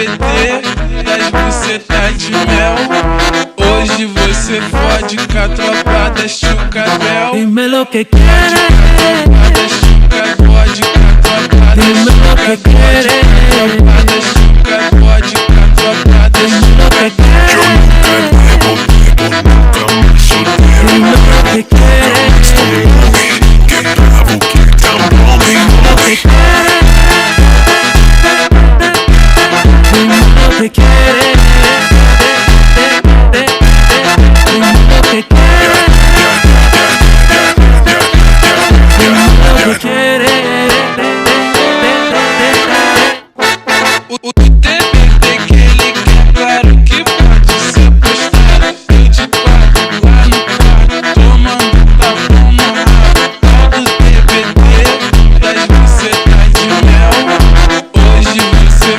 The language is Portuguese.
TBT das bucetas de mel. Hoje você fode com a tropa da Chucabel. Dime lo que quieres, Pode com a tropa da dime lo que quieres, pode com a tropa da dime lo que quieres, Yo nunca nunca más soltero. dime lo que quieres, Esto mueve, que bravo, que cabrón. dime lo que quieres, dime lo que quieres, dime lo que quieres, dime lo que quieres.